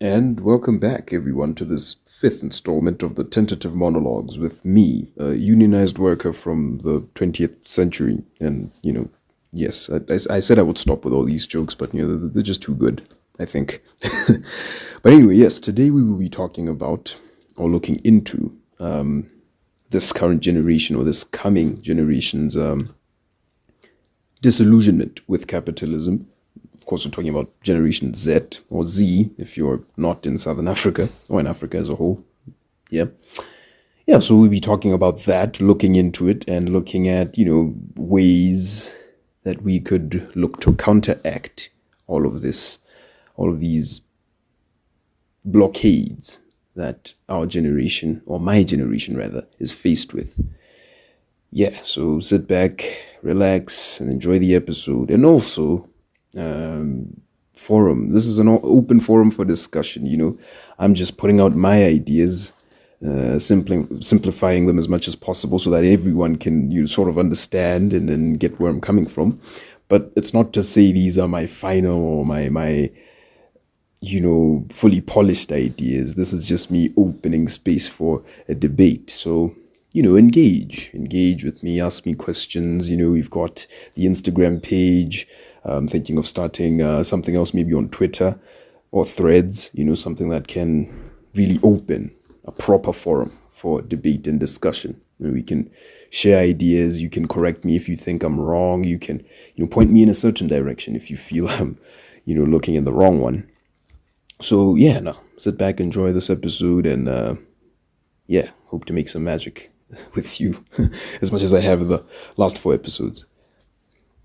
And welcome back, everyone, to this fifth installment of the Tentative Monologues with me, a unionized worker from the 20th century. And, yes, I said I would stop with all these jokes, but, they're just too good, I think. But anyway, yes, today we will be talking about, or looking into, this current generation or this coming generation's disillusionment with capitalism. Of course, we're talking about Generation Z or Z if you're not in Southern Africa or in Africa as a whole. Yeah. Yeah, so we'll be talking about that, looking into it and looking at, ways that we could look to counteract all of these blockades that our generation, or my generation rather, is faced with. Yeah, so sit back, relax, and enjoy the episode. And also, forum. This is an open forum for discussion. I'm just putting out my ideas, simplifying them as much as possible so that everyone can sort of understand and then get where I'm coming from. But it's not to say these are my final or my fully polished ideas. This is just me opening space for a debate. So engage with me, ask me questions. We've got the Instagram page. I'm thinking of starting something else maybe on Twitter or Threads, something that can really open a proper forum for debate and discussion. We can share ideas. You can correct me if you think I'm wrong. You can, point me in a certain direction if you feel I'm, looking in the wrong one. So yeah, no, sit back, enjoy this episode, and hope to make some magic with you as much as I have in the last 4 episodes.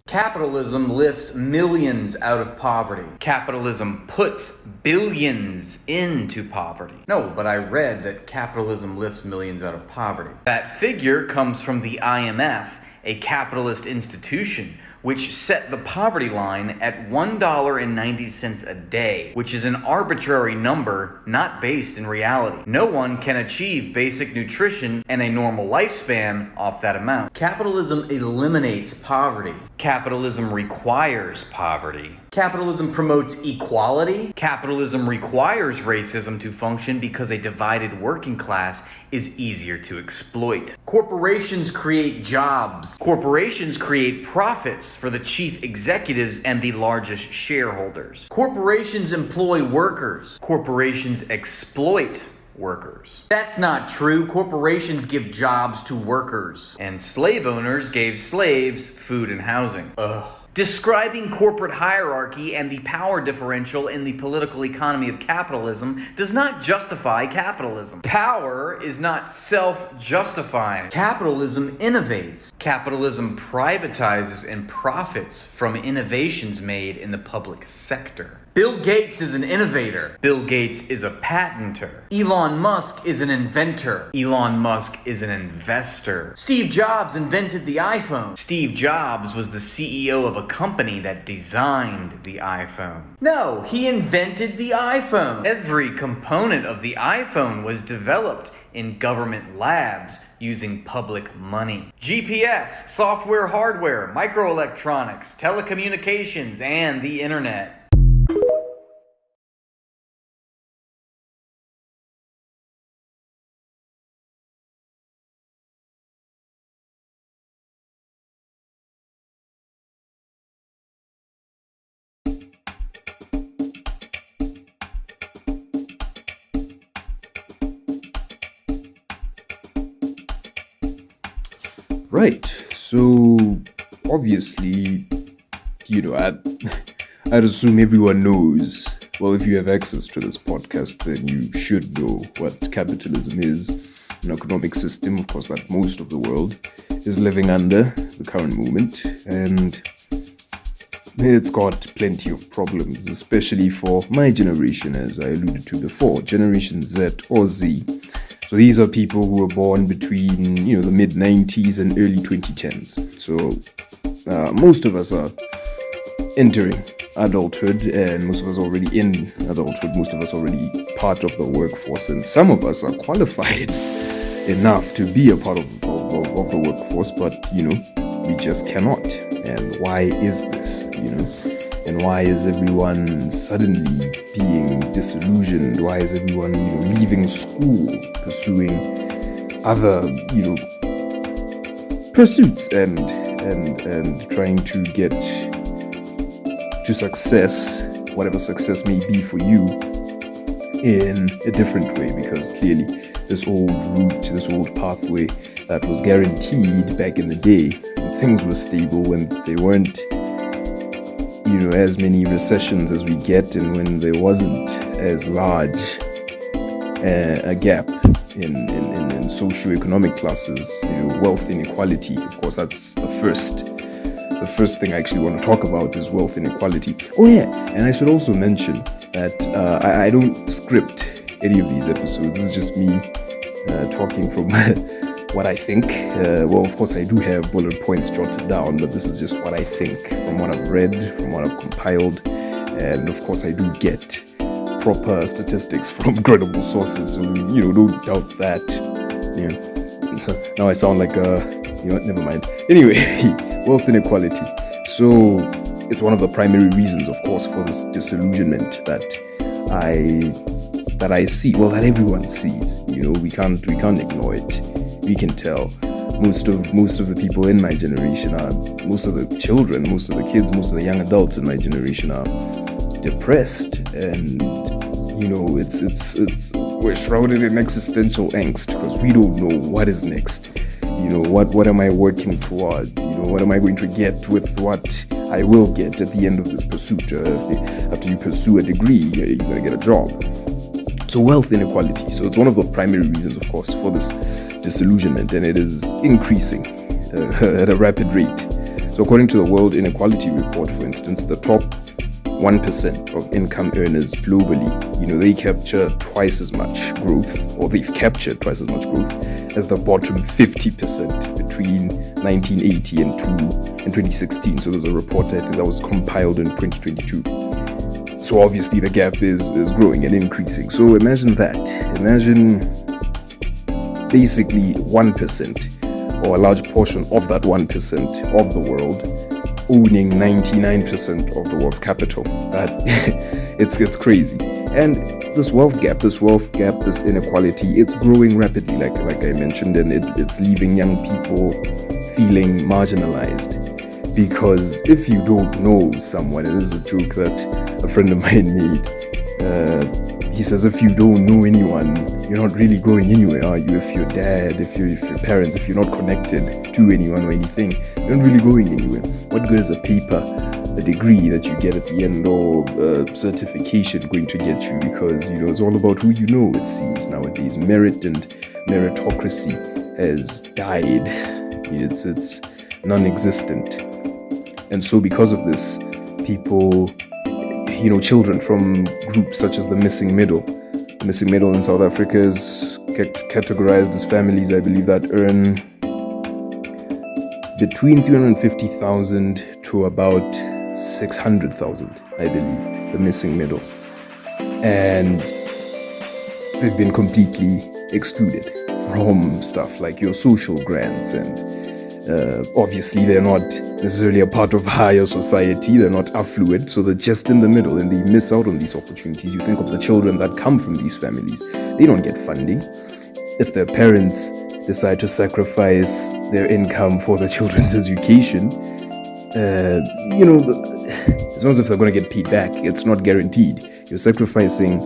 Capitalism lifts millions out of poverty. Capitalism puts billions into poverty. No, but I read that capitalism lifts millions out of poverty. That figure comes from the IMF, a capitalist institution, which set the poverty line at $1.90 a day, which is an arbitrary number not based in reality. No one can achieve basic nutrition and a normal lifespan off that amount. Capitalism eliminates poverty. Capitalism requires poverty. Capitalism promotes equality. Capitalism requires racism to function because a divided working class is easier to exploit. Corporations create jobs. Corporations create profits for the chief executives and the largest shareholders. Corporations employ workers. Corporations exploit workers. That's not true. Corporations give jobs to workers. And slave owners gave slaves food and housing. Ugh. Describing corporate hierarchy and the power differential in the political economy of capitalism does not justify capitalism. Power is not self-justifying. Capitalism innovates. Capitalism privatizes and profits from innovations made in the public sector. Bill Gates is an innovator. Bill Gates is a patenter. Elon Musk is an inventor. Elon Musk is an investor. Steve Jobs invented the iPhone. Steve Jobs was the CEO of a company that designed the iPhone. No, he invented the iPhone. Every component of the iPhone was developed in government labs using public money. GPS, software, hardware, microelectronics, telecommunications, and the internet. Right. So obviously, I'd assume everyone knows. Well, if you have access to this podcast, then you should know what capitalism is, an economic system, of course, that most of the world is living under the current moment. And it's got plenty of problems, especially for my generation, as I alluded to before, Generation Z or Z. So these are people who were born between, the mid-90s and early 2010s. So most of us are entering adulthood, and most of us already in adulthood, most of us already part of the workforce, and some of us are qualified enough to be a part of the workforce, but, we just cannot. And why is this, And why is everyone suddenly being disillusioned? Why is everyone, leaving school, pursuing other, pursuits and trying to get to success, whatever success may be for you, in a different way? Because clearly this old route, this old pathway that was guaranteed back in the day when things were stable, when they weren't as many recessions as we get, and when there wasn't as large a gap in socioeconomic classes, wealth inequality. Of course, that's the first thing I actually want to talk about is wealth inequality. Oh yeah, and I should also mention that I don't script any of these episodes. This is just me talking from what I think. Well, of course, I do have bullet points jotted down, but this is just what I think from what I've read, from what I've compiled, and of course, I do get proper statistics from credible sources. So don't doubt that. Now I sound like never mind. Anyway, wealth inequality. So it's one of the primary reasons, of course, for this disillusionment that I see. Well, that everyone sees. We can't ignore it. We can tell. Most of the people in my generation most of the children, most of the kids, most of the young adults in my generation are depressed, and we're shrouded in existential angst because we don't know what is next. What am I working towards? What am I going to get with what I will get at the end of this pursuit? After you pursue a degree, you're going to get a job. So wealth inequality. So it's one of the primary reasons, of course, for this disillusionment, and it is increasing at a rapid rate. So according to the World Inequality Report, for instance, the top 1% of income earners globally, they capture twice as much growth, or they've captured twice as much growth as the bottom 50% between 1980 and 2016. So there's a report, I think, that was compiled in 2022. So obviously the gap is growing and increasing. So imagine that. Imagine basically 1%, or a large portion of that 1% of the world, owning 99% of the world's capital. That it's crazy. And this wealth gap, this inequality, it's growing rapidly, like I mentioned, and it's leaving young people feeling marginalized. Because if you don't know someone, and this is a joke that a friend of mine made, he says, if you don't know anyone, you're not really going anywhere, are you? If your dad, if your parents, if you're not connected to anyone or anything, you're not really going anywhere. What good is a paper, a degree that you get at the end, or a certification going to get you? Because it's all about who you know, it seems nowadays. Merit and meritocracy has died. It's non-existent. And so because of this, people, children from groups such as the missing middle in South Africa is categorized as families, I believe, that earn between 350,000 to about 600,000, I believe, the missing middle. And they've been completely excluded from stuff like your social grants, and obviously they're not necessarily a part of higher society, they're not affluent, so they're just in the middle and they miss out on these opportunities. You think of the children that come from these families, they don't get funding. If their parents decide to sacrifice their income for the children's education, it's not as if they're going to get paid back. It's not guaranteed. You're sacrificing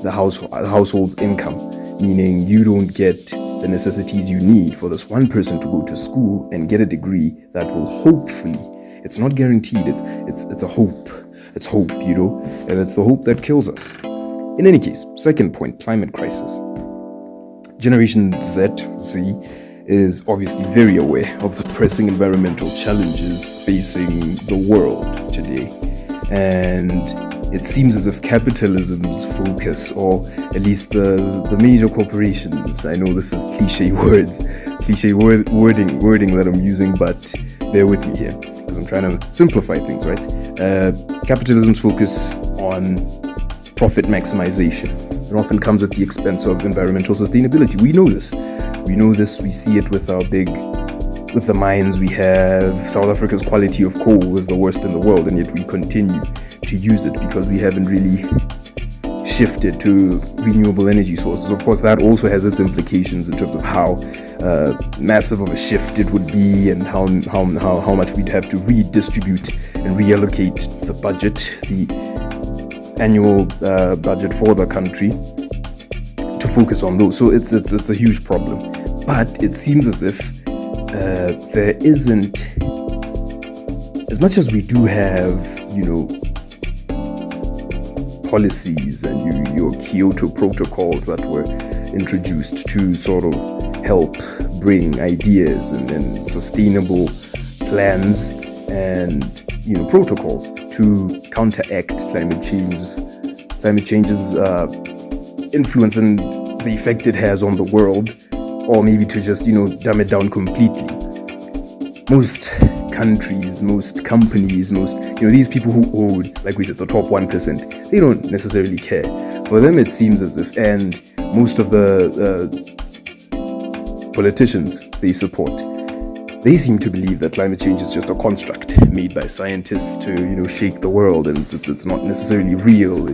the household's income, meaning you don't get the necessities you need for this one person to go to school and get a degree that will hopefully, it's not guaranteed, it's a hope. It's hope, and it's the hope that kills us. In any case, second point, climate crisis. Generation Z is obviously very aware of the pressing environmental challenges facing the world today. And it seems as if capitalism's focus, or at least the major corporations, I know this is cliche wording that I'm using, but bear with me here, because I'm trying to simplify things, right? Capitalism's focus on profit maximization. It often comes at the expense of environmental sustainability. We know this. We see it with our big with the mines we have. South Africa's quality of coal is the worst in the world, and yet we continue to use it because we haven't really shifted to renewable energy sources. Of course, that also has its implications in terms of how massive of a shift it would be, and how much we'd have to redistribute and reallocate the budget, the annual budget for the country, to focus on those. So it's a huge problem. But it seems as if there isn't, as much as we do have, policies and your Kyoto protocols that were introduced to sort of help bring ideas and sustainable plans and protocols to counteract climate change's influence and the effect it has on the world, or maybe to just dumb it down completely. Most countries, most companies, these people who own, like we said, the top 1%, they don't necessarily care. For them, it seems as if, and most of the politicians they support, they seem to believe that climate change is just a construct made by scientists to, shake the world, and it's not necessarily real.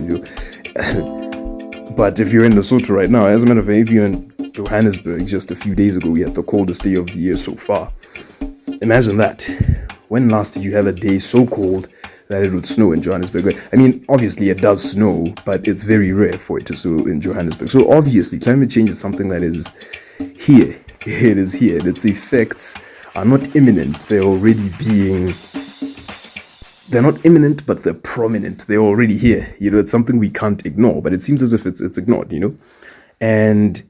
But if you're in Lesotho right now, as a matter of fact, if you're in Johannesburg, just a few days ago, we had the coldest day of the year so far. Imagine that. When last did you have a day so cold that it would snow in Johannesburg? I mean, obviously it does snow, but it's very rare for it to snow in Johannesburg. So obviously climate change is something that is here. It is here. Its effects are not imminent. They're not imminent, but they're prominent. They're already here. It's something we can't ignore, but it seems as if it's ignored, And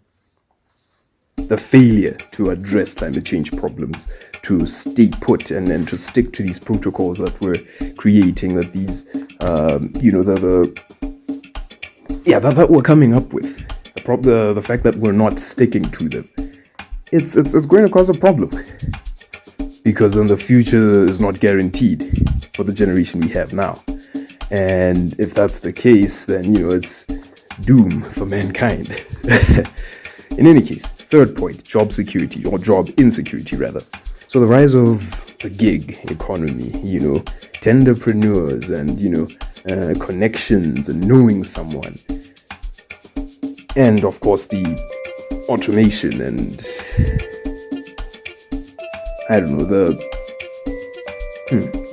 the failure to address climate change problems, to stay put and to stick to these protocols that we're creating, that these, that we're coming up with, the fact that we're not sticking to them, it's going to cause a problem, because then the future is not guaranteed for the generation we have now. And if that's the case, then it's doom for mankind. In any case, third point, job security, or job insecurity rather. So the rise of the gig economy, tenderpreneurs and, connections and knowing someone. And of course the automation and, the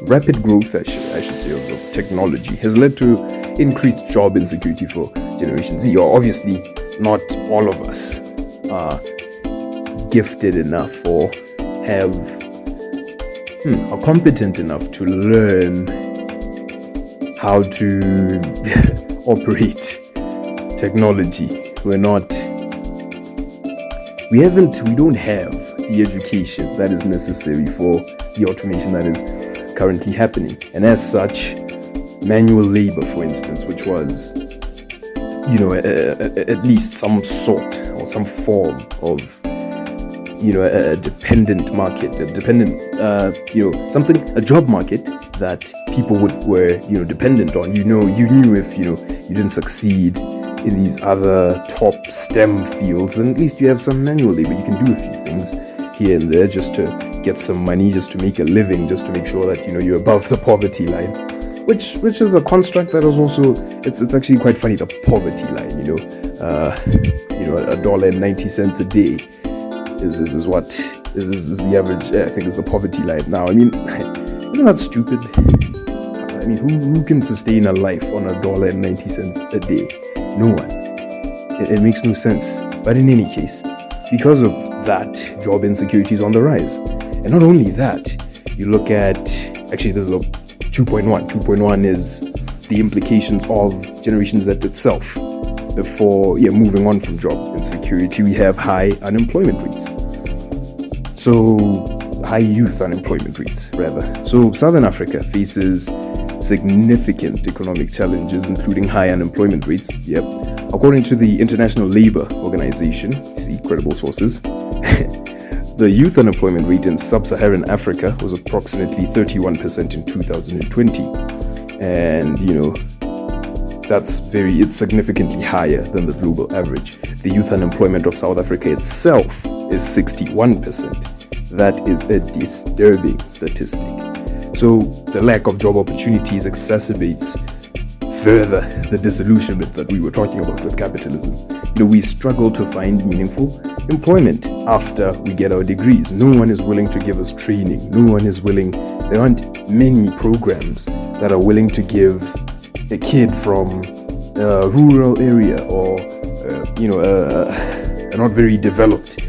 rapid growth, I should say, of technology has led to increased job insecurity for Generation Z. Or obviously not all of us are gifted enough or are competent enough to learn how to operate technology. We don't have the education that is necessary for the automation that is currently happening. And as such, manual labor, for instance, which was, at least some sort or some form of, a dependent market, a job market that people were dependent on. You knew if, you didn't succeed in these other top STEM fields, then at least you have some manual labor. You can do a few things here and there just to get some money, just to make a living, just to make sure that, you're above the poverty line. Which is a construct that is also, it's actually quite funny, the poverty line, $1.90 a day is the average, I think, is the poverty line now. I mean, isn't that stupid? I mean, who can sustain a life on $1.90 a day? No one. It makes no sense. But in any case, because of that, job insecurity is on the rise. And not only that, you look at, actually this is a 2.1. 2.1 is the implications of Generation Z itself. Before, moving on from job insecurity, we have high unemployment rates. So, high youth unemployment rates, rather. So, Southern Africa faces significant economic challenges, including high unemployment rates. Yep. According to the International Labour Organization, see, credible sources, the youth unemployment rate in sub-Saharan Africa was approximately 31% in 2020. And, it's significantly higher than the global average. The youth unemployment of South Africa itself is 61%. That is a disturbing statistic. So the lack of job opportunities exacerbates further the disillusionment that we were talking about with capitalism. We struggle to find meaningful employment after we get our degrees. No one is willing to give us training. There aren't many programs that are willing to give a kid from a rural area or a not very developed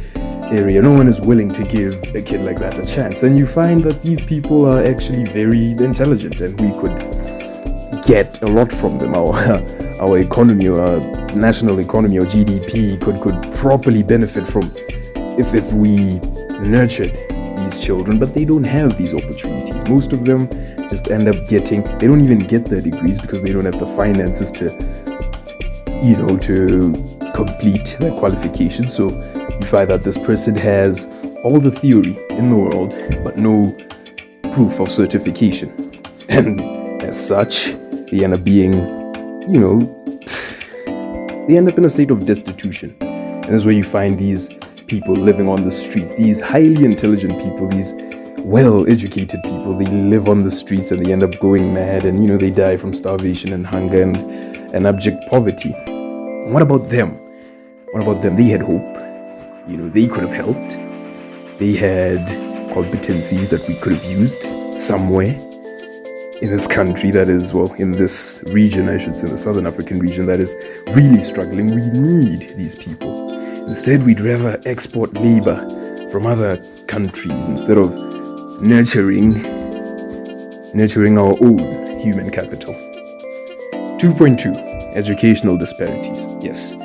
area. No one is willing to give a kid like that a chance. And you find that these people are actually very intelligent, and we could get a lot from them. Our economy, our national economy, or GDP could properly benefit from if we nurtured these children, but they don't have these opportunities. Most of them just end up they don't even get their degrees because they don't have the finances to complete their qualifications. So you find that this person has all the theory in the world, but no proof of certification. And as such, they end up being, they end up in a state of destitution. And that's where you find these people living on the streets, these highly intelligent people, these well-educated people. They live on the streets and they end up going mad, and they die from starvation and hunger and abject poverty. And what about them? They had hope. They could have helped. They had competencies that we could have used somewhere in this country that is, in this region, I should say, the Southern African region that is really struggling. We need these people. Instead, we'd rather export labor from other countries instead of nurturing our own human capital. 2.2, educational disparities. Yes,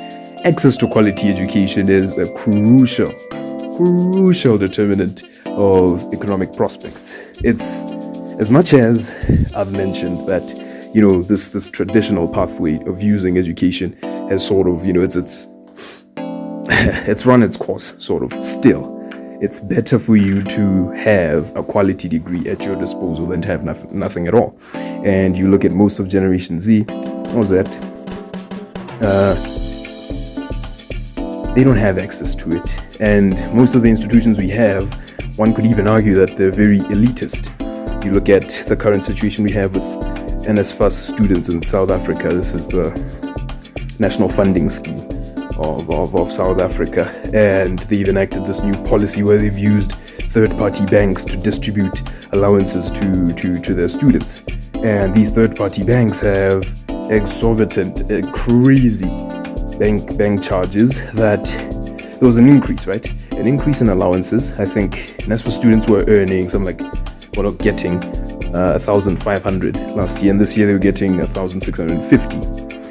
access to quality education is a crucial determinant of economic prospects. It's as much as I've mentioned that, this traditional pathway of using education has sort of, it's run its course, sort of. Still, it's better for you to have a quality degree at your disposal than to have nothing at all. And you look at most of Generation Z, they don't have access to it. And most of the institutions we have, one could even argue that they're very elitist. You look at the current situation we have with NSFAS students in South Africa. This is the national funding scheme of South Africa, and they've enacted this new policy where they've used third-party banks to distribute allowances to their students. And these third-party banks have exorbitant, crazy bank charges. That there was an increase, right? An increase in allowances. I think NSFAS students were earning getting 1,500 last year, and this year they were getting 1,650.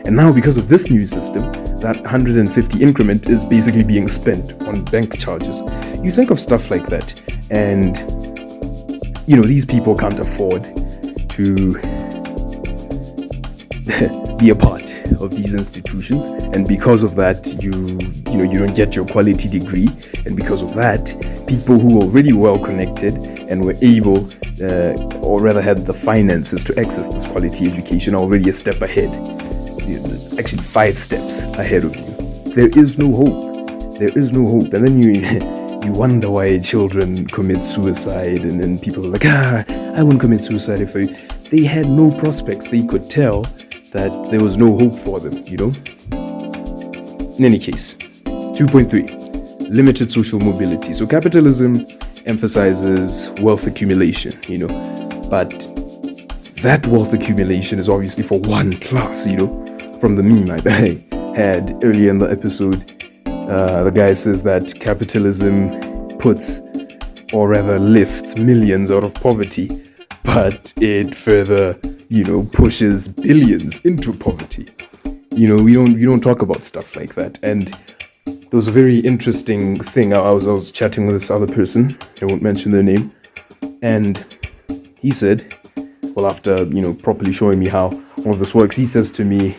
And now, because of this new system, that 150 increment is basically being spent on bank charges. You think of stuff like that, and these people can't afford to be a part of these institutions, and because of that, you don't get your quality degree, and because of that, people who were already well connected and were able, or rather had the finances to access this quality education, are already a step ahead. Actually 5 steps ahead of you. There is no hope. And then you wonder why children commit suicide, and then people are like, I won't commit suicide if they had no prospects. They could tell that there was no hope for them, In any case, 2.3, limited social mobility. So capitalism emphasizes wealth accumulation, but that wealth accumulation is obviously for one class, From the meme I had earlier in the episode, the guy says that capitalism puts, or rather lifts, millions out of poverty, but it further, pushes billions into poverty. We don't talk about stuff like that. And there was a very interesting thing. I was chatting with this other person, I won't mention their name, and he said, after properly showing me how all of this works, he says to me,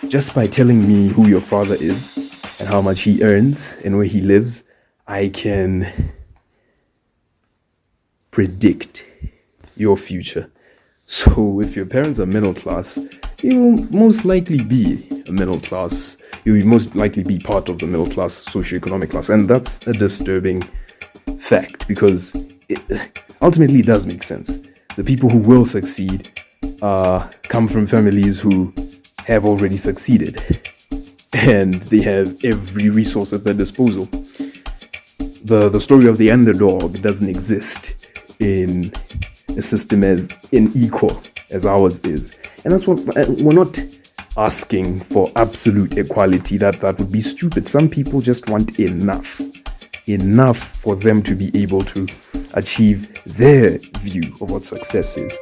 just by telling me who your father is and how much he earns and where he lives, I can predict your future. So if your parents are middle class, you'll most likely be a middle class. You'll most likely be part of the middle class, socioeconomic class. And that's a disturbing fact, because ultimately it does make sense. The people who will succeed come from families who have already succeeded, and they have every resource at their disposal. The story of the underdog doesn't exist in a system as unequal as ours is. And that's what we're not asking for absolute equality. That would be stupid. Some people just want enough for them to be able to achieve their view of what success is.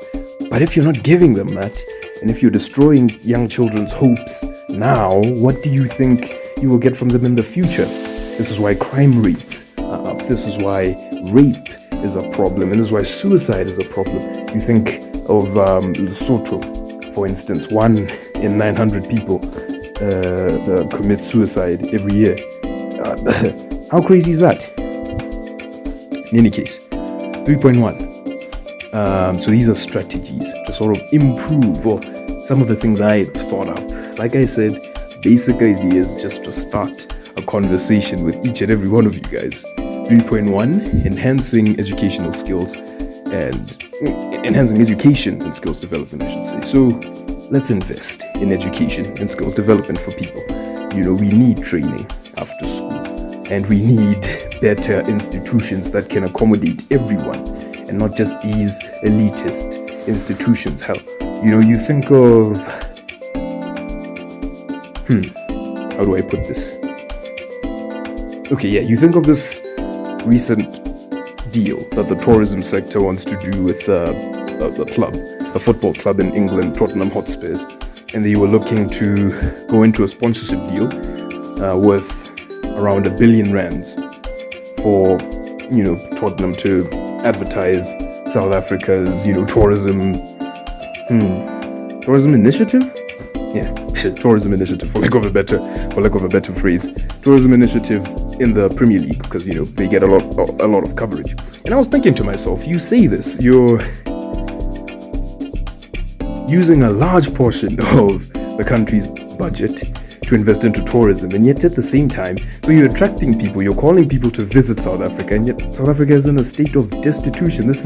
But if you're not giving them that, and if you're destroying young children's hopes now, what do you think you will get from them in the future? This is why crime rates are up. This is why rape is a problem, and this is why suicide is a problem. You think of Lesotho, for instance. 1 in 900 people commit suicide every year. How crazy is that? In any case, 3.1. So these are strategies to sort of improve, or some of the things I thought up. Like I said, basic ideas just to start a conversation with each and every one of you guys. 3.1, enhancing educational skills and enhancing education and skills development, I should say. So let's invest in education and skills development for people. We need training after school, and we need better institutions that can accommodate everyone and not just these elitist institutions. How you think of how do I put this? Okay, yeah, you think of this recent deal that the tourism sector wants to do with a football club in England, Tottenham Hotspurs, and they were looking to go into a sponsorship deal worth around R1 billion for Tottenham to advertise South Africa's tourism initiative. Yeah, tourism initiative, for lack of a better phrase. Tourism initiative in the Premier League, because they get a lot of coverage. And I was thinking to myself, you say this, you're using a large portion of the country's budget to invest into tourism, and yet at the same time, so you're attracting people, you're calling people to visit South Africa, and yet South Africa is in a state of destitution. It's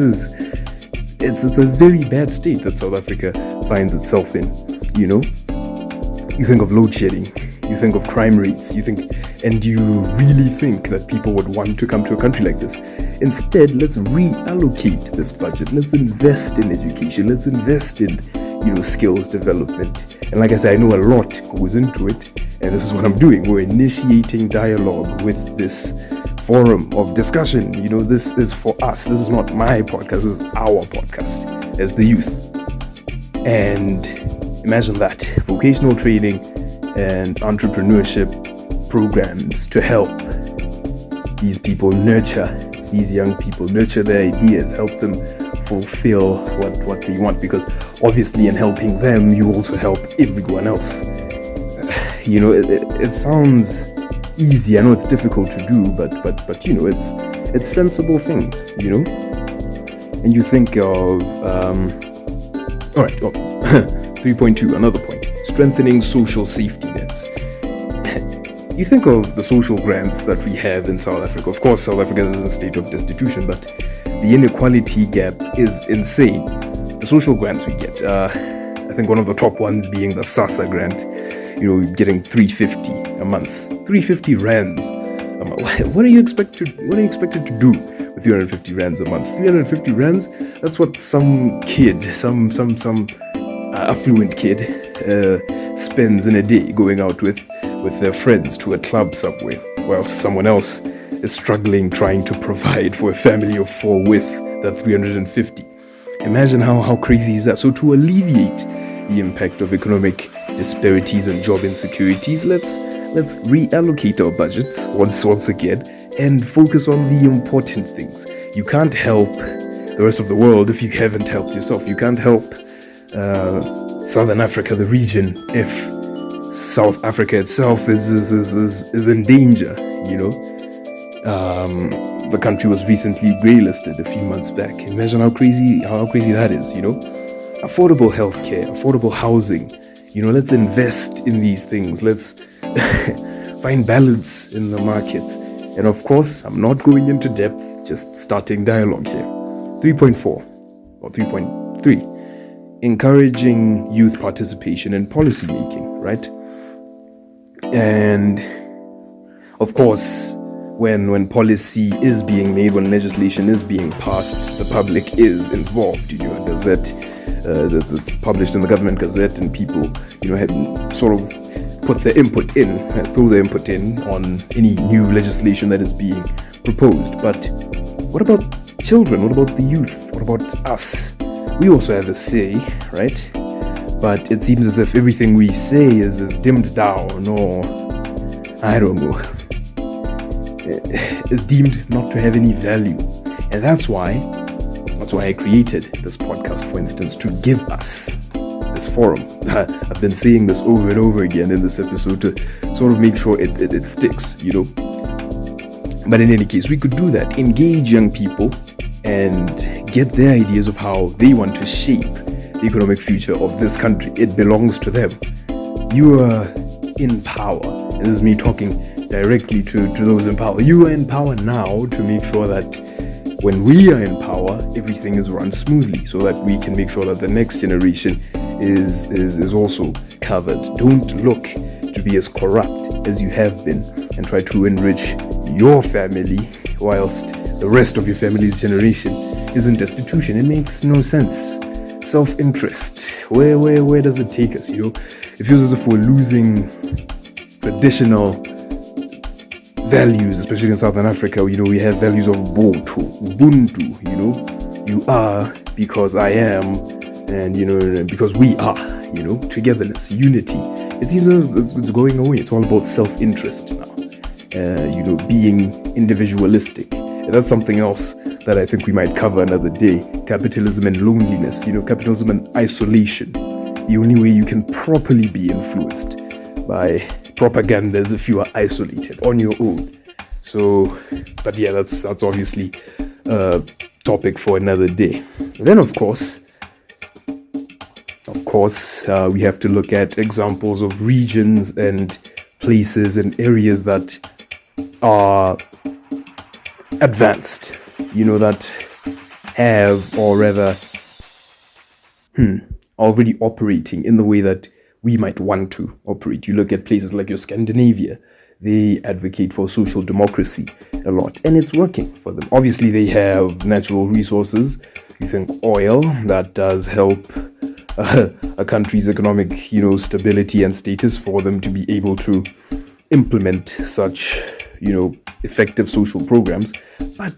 a very bad state that South Africa finds itself in. You think of load shedding, you think of crime rates, and you really think that people would want to come to a country like this. Instead, let's reallocate this budget. Let's invest in education. Let's invest in skills development. And like I said, I know a lot goes into it, and this is what I'm doing. We're initiating dialogue with this forum of discussion. This is for us. This is not my podcast. This is our podcast as the youth. And imagine that, vocational training and entrepreneurship programs to help these people these young people nurture their ideas, help them fulfill what they want, because obviously in helping them, you also help everyone else. It sounds easy. I know it's difficult to do, but it's sensible things, And you think of 3.2, another point, strengthening social safety nets. You think of the social grants that we have in South Africa. Of course, South Africa is in a state of destitution, but the inequality gap is insane. The social grants we get, I think one of the top ones being the SASSA grant, getting 350 a month. 350 rands a month. What are you expected to do with 350 rands a month? 350 rands? That's what some kid, some affluent kid spends in a day going out with their friends to a club somewhere, while someone else is struggling trying to provide for a family of 4 with that 350. Imagine how crazy is that? So to alleviate the impact of economic disparities and job insecurities, let's reallocate our budgets once again and focus on the important things. You can't help the rest of the world if you haven't helped yourself. You can't help Southern Africa, the region, if South Africa itself is in danger. The country was recently greylisted a few months back. Imagine how crazy that is. Affordable healthcare, affordable housing. Let's invest in these things. Let's find balance in the markets. And of course, I'm not going into depth, just starting dialogue here. 3.4 or 3.3, encouraging youth participation in policy making, right? And of course, when policy is being made, when legislation is being passed, the public is involved. It's published in the government gazette, and people, have sort of put their input in, throw their input in on any new legislation that is being proposed. But what about children? What about the youth? What about us? We also have a say, right? But it seems as if everything we say is dimmed down, or I don't know, is deemed not to have any value. And that's why I created this podcast, for instance, to give us this forum. I've been saying this over and over again in this episode to sort of make sure it sticks, But in any case, we could do that. Engage young people and get their ideas of how they want to shape the economic future of this country. It belongs to them. You are in power. And this is me talking directly to those in power. You are in power now to make sure that when we are in power, everything is run smoothly, so that we can make sure that the next generation is also covered. Don't look to be as corrupt as you have been and try to enrich your family whilst the rest of your family's generation is in destitution. It makes no sense. Self-interest. Where does it take us? It feels as if we're losing traditional values, especially in Southern Africa. We have values of Ubuntu. You are because I am, and because we are. Togetherness, unity. It seems it's going away. It's all about self-interest now. Being individualistic. And that's something else that I think we might cover another day. Capitalism and loneliness. Capitalism and isolation. The only way you can properly be influenced by propaganda is if you are isolated on your own. So, but yeah, that's obviously a topic for another day. Then, of course, we have to look at examples of regions and places and areas that are advanced, that have, or rather, already operating in the way that we might want to operate. You look at places like your Scandinavia, they advocate for social democracy a lot, and it's working for them. Obviously, they have natural resources. You think oil, that does help a country's economic, stability and status, for them to be able to implement such, effective social programs. But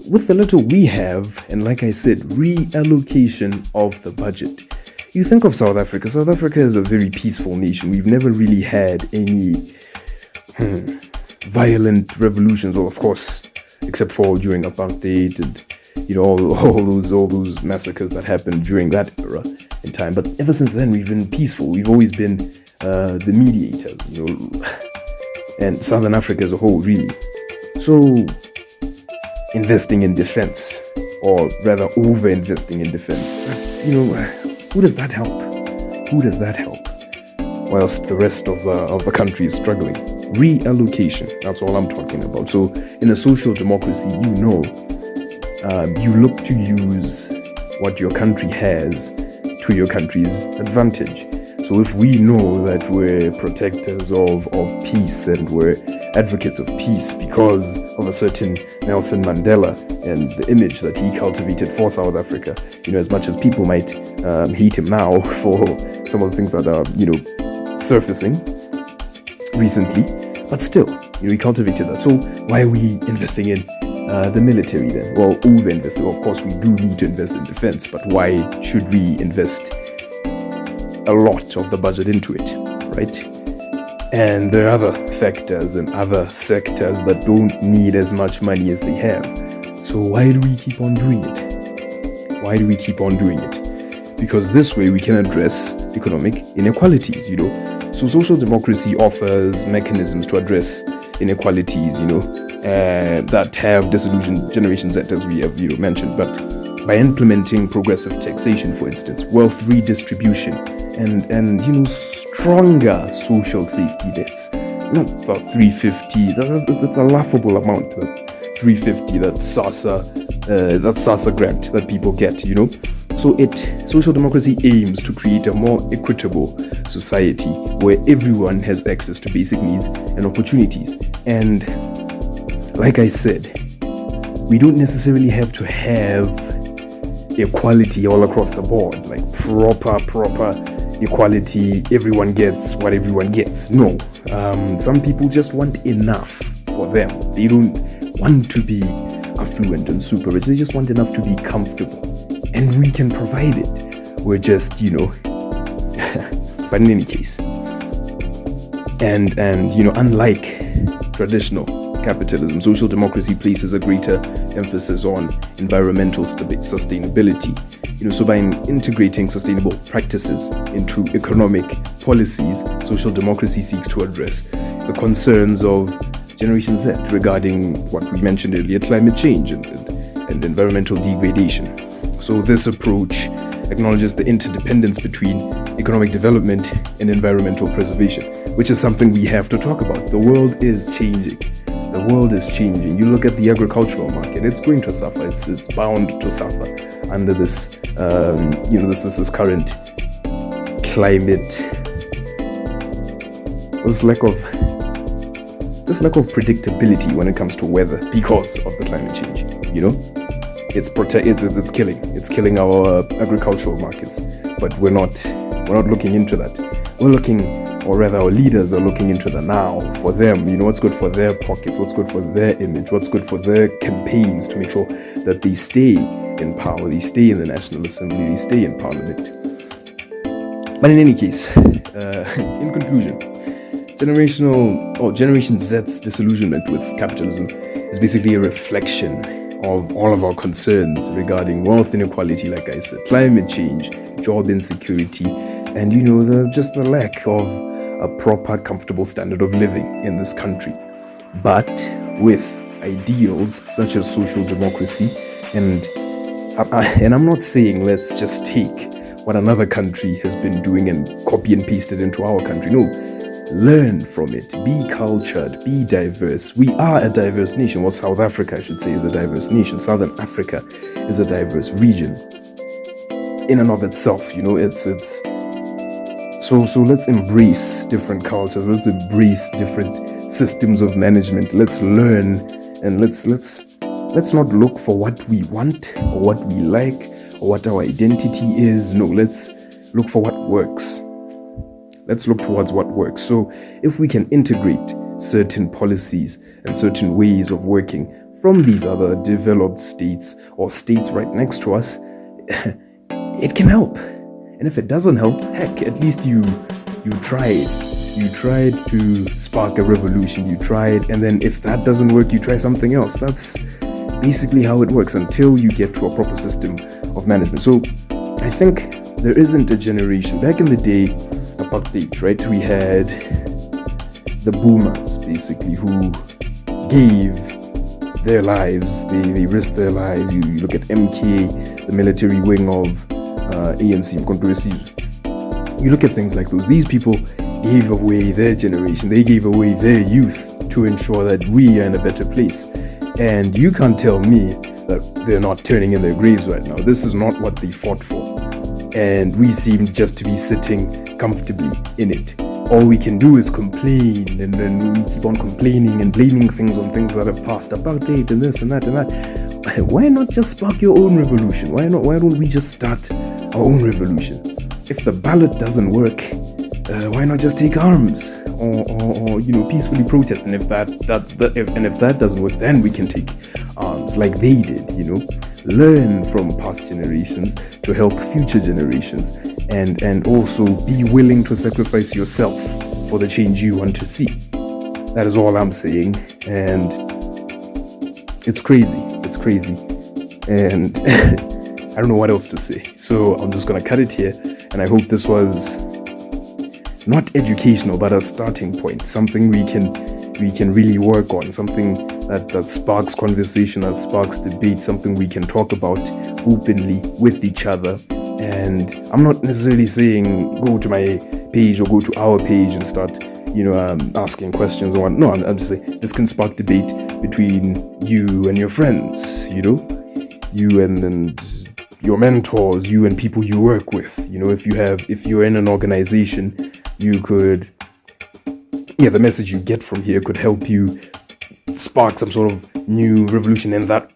with the little we have, and like I said, reallocation of the budget. You think of South Africa. South Africa is a very peaceful nation. We've never really had any violent revolutions, or of course, except for during apartheid and all those massacres that happened during that era in time. But ever since then, we've been peaceful. We've always been the mediators, and Southern Africa as a whole, really. So, investing in defense, or rather over-investing in defense, who does that help? Whilst the rest of the country is struggling. Reallocation, that's all I'm talking about. So in a social democracy, you look to use what your country has to your country's advantage. So if we know that we're protectors of peace, and we're advocates of peace because of a certain Nelson Mandela and the image that he cultivated for South Africa, as much as people might hate him now for some of the things that are, surfacing recently, but still, he cultivated that. So why are we investing in the military then? Well, over-investing. Of course, we do need to invest in defense, but why should we invest a lot of the budget into it, right? And there are other factors and other sectors that don't need as much money as they have. So why do we keep on doing it? Because this way we can address economic inequalities, So social democracy offers mechanisms to address inequalities, that have disillusioned generations, that, as we have, mentioned. But by implementing progressive taxation, for instance, wealth redistribution, and stronger social safety nets, not the 350. It's a laughable amount. 350, that SASA grant that people get, So social democracy aims to create a more equitable society where everyone has access to basic needs and opportunities. And like I said, we don't necessarily have to have equality all across the board, like proper equality, everyone gets what everyone gets. No, some people just want enough for them. They don't want to be affluent and super rich. They just want enough to be comfortable, and we can provide it. We're just, but in any case, and unlike traditional capitalism, social democracy places a greater emphasis on environmental sustainability. So by integrating sustainable practices into economic policies, social democracy seeks to address the concerns of Generation Z regarding what we mentioned earlier, climate change and environmental degradation. So this approach acknowledges the interdependence between economic development and environmental preservation, which is something we have to talk about. The world is changing. The world is changing. You look at the agricultural market; it's going to suffer. It's bound to suffer under this, this current climate. This lack of predictability when it comes to weather because of the climate change. It's killing our agricultural markets. But we're not looking into that. We're looking. Or rather, our leaders are looking into the now for them, what's good for their pockets, what's good for their image, what's good for their campaigns to make sure that they stay in power, they stay in the National Assembly, they stay in Parliament. But in any case, in conclusion, Generation Z's disillusionment with capitalism is basically a reflection of all of our concerns regarding wealth inequality, like I said, climate change, job insecurity, and the lack of a proper, comfortable standard of living in this country. But with ideals such as social democracy, and I'm not saying let's just take what another country has been doing and copy and paste it into our country. No, learn from it, be cultured, be diverse. We are a diverse nation. Well, South Africa, I should say, is a diverse nation. Southern Africa is a diverse region in and of itself. So let's embrace different cultures. Let's embrace different systems of management. Let's learn, and let's not look for what we want or what we like or what our identity is. No, let's look for what works. Let's look towards what works. So if we can integrate certain policies and certain ways of working from these other developed states or states right next to us, it can help. And if it doesn't help, heck, at least you tried. You tried to spark a revolution. You tried, and then if that doesn't work, you try something else. That's basically how it works until you get to a proper system of management. So I think there isn't a generation. Back in the day, apartheid, right? We had the boomers, basically, who gave their lives. They risked their lives. You look at MK, the military wing of ANC. You look at things like those. These people gave away their generation. They gave away their youth to ensure that we are in a better place. And you can't tell me that they're not turning in their graves right now. This is not what they fought for. And we seem just to be sitting comfortably in it. All we can do is complain, and then we keep on complaining and blaming things on things that have passed, apartheid and this and that and that. Why not just spark your own revolution? Why don't we just start our own revolution? If the ballot doesn't work, why not just take arms or peacefully protest? And if that doesn't work, then we can take arms like they did. Learn from past generations to help future generations, and also be willing to sacrifice yourself for the change you want to see. That is all I'm saying, and it's crazy, and I don't know what else to say, so I'm just gonna cut it here. And I hope this was not educational, but a starting point, something we can really work on, something that sparks conversation, that sparks debate, something we can talk about openly with each other. And I'm not necessarily saying go to my page or go to our page and start asking questions or no, I'm just saying this can spark debate between you and your friends, you and your mentors, you and people you work with. If you're in an organization, you could, the message you get from here could help you spark some sort of new revolution in that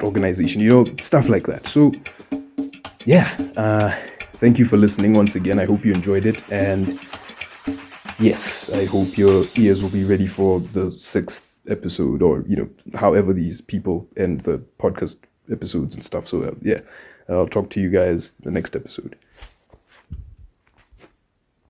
organization, stuff like that. So thank you for listening once again. I hope you enjoyed it, and yes, I hope your ears will be ready for the 6th episode, or however these people end the podcast episodes and stuff. So I'll talk to you guys the next episode.